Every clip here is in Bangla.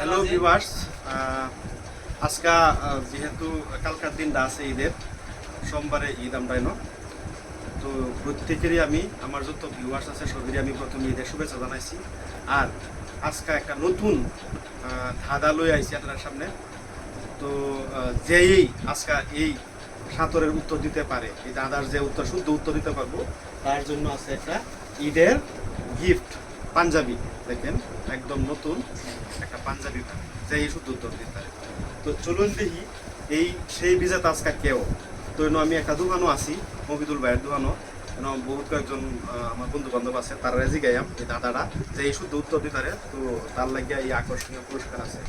হ্যালো ভিউয়ার্স, আজকা যেহেতু কালকার দিনটা আছে ঈদের, সোমবারে ঈদ আমরা তো প্রত্যেকেরই আমি আমার যত ভিউয়ার্স আছে সবারই আমি প্রথমে ঈদের শুভেচ্ছা জানাইছি। আর আজকে একটা নতুন ধাঁধা লই আইছি আপনার সামনে। তো যেই আজকে এই সাঁতরের উত্তর দিতে পারে, এই দাদার যে উত্তর শুদ্ধ উত্তর দিতে পারবো, তার জন্য আছে একটা ঈদের গিফট পাঞ্জাবি। দেখেন একদম নতুন একটা পাঞ্জাবি যেই শুদ্ধ উত্তর দিতে পারে। তো চলুন দেখি এই সেই বিজেতা আজকে কেউ। তো আমি একটা দোকানও আছি, মফিদুল ভাইয়ের দোকানও, বহুত কয়েকজন আমার বন্ধু বান্ধব আছে, তারা রেজি গাইয়াম এই দাদারা যে এই শুদ্ধ উত্তর দিতে পারে, তো তার লাগিয়া এই আকর্ষণীয় পুরস্কার আছে।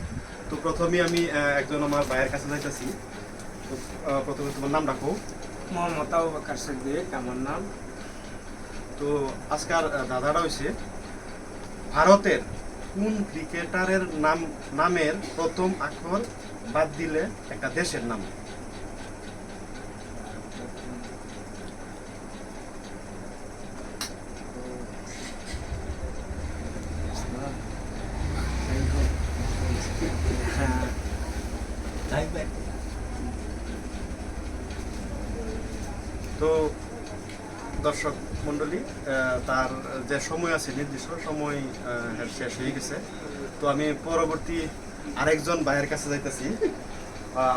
তো প্রথমে আমি একজন আমার ভাইয়ের কাছে যাইতেছি। তো প্রথমে তোমার নাম রাখো। মোহাম্মদ আবু বকর সিদ্দিক আমার নাম। তো আজকাল দাদারা হয়েছে ভারতের কোন ক্রিকেটারের নামের প্রথম অক্ষর বাদ দিলে একটা দেশের নাম। তো দর্শক মণ্ডলী, তার যে সময় আছে নির্দিষ্ট সময় শেষ হয়ে গেছে। তো আমি পরবর্তী আরেকজন ভাইয়ের কাছে যাইতেছি,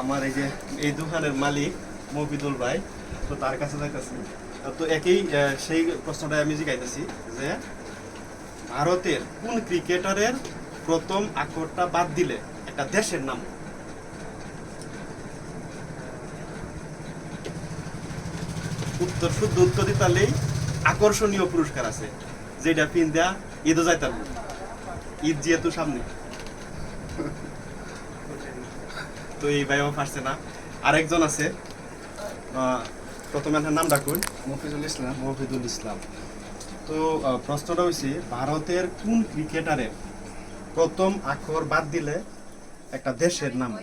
আমার এই যে এই দোকানের মালিক মফিদুল ভাই, তো তার কাছে যাইতেছি। তো একই সেই প্রশ্নটাই আমি জিজ্ঞাইতেছি যে ভারতের কোন ক্রিকেটারের প্রথম অক্ষরটা বাদ দিলে একটা দেশের নাম। উত্তর শুদ্ধ উত্তর দিতে পারলেই আকর্ষণীয় পুরস্কার আছে, যেটা পিন দেয়া ঈদও যাইতাম। ঈদ যেহেতু সামনে, তো এই ভাইও পারছে না। আরেকজন আছে, প্রথমে নাম ডাকুন। মফিজুল ইসলাম। মফিদুল ইসলাম। তো প্রশ্নটা হয়েছে ভারতের কোন ক্রিকেটারের প্রথম অক্ষর বাদ দিলে একটা দেশের নাম।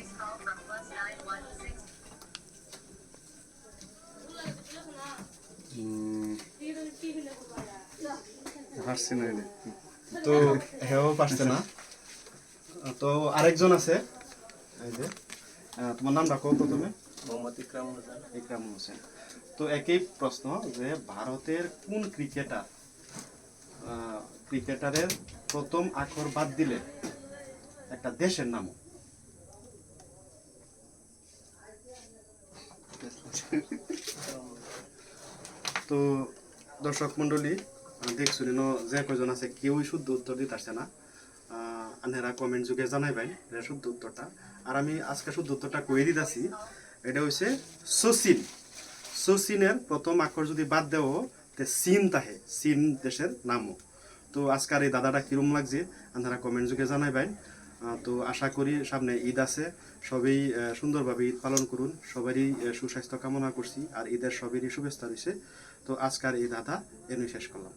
হারছি না এটা। তো হেও পারছে না। তো আরেকজন আছে, এই যে তোমার নাম রাখো প্রথমে। মোহাম্মদ ইকরাম হোসেন। ইকরাম হোসেন। তো একই প্রশ্ন যে ভারতের কোন ক্রিকেটারের প্রথম অক্ষর বাদ দিলে একটা দেশের নাম। তো দর্শক মন্ডলী, দেখছুন যে কয়জন আছে কেউই শুদ্ধ উত্তর দিতে আসছে না। আপনারা কমেন্ট যুগে জানাইবেন শুদ্ধ উত্তরটা। আর আমি আজকে শুদ্ধ উত্তরটা কয়ে দিতেছি, এটা হচ্ছে সচিন। সচিনের প্রথম অক্ষর যদি বাদ দেও তে চীন তাহে, চীন দেশের নামও। তো আজকাল এই দাদাটা কিরম লাগছে আপনারা কমেন্ট যুগে জানাইবেন। তো আশা করি সামনে ঈদ আছে, সবাই সুন্দরভাবে ঈদ পালন করুন। সবারই সুস্বাস্থ্য কামনা করছি, আর ঈদের সবারই শুভেচ্ছা রয়েছে। তো আজকাল এই দাদা এনে শেষ করলাম।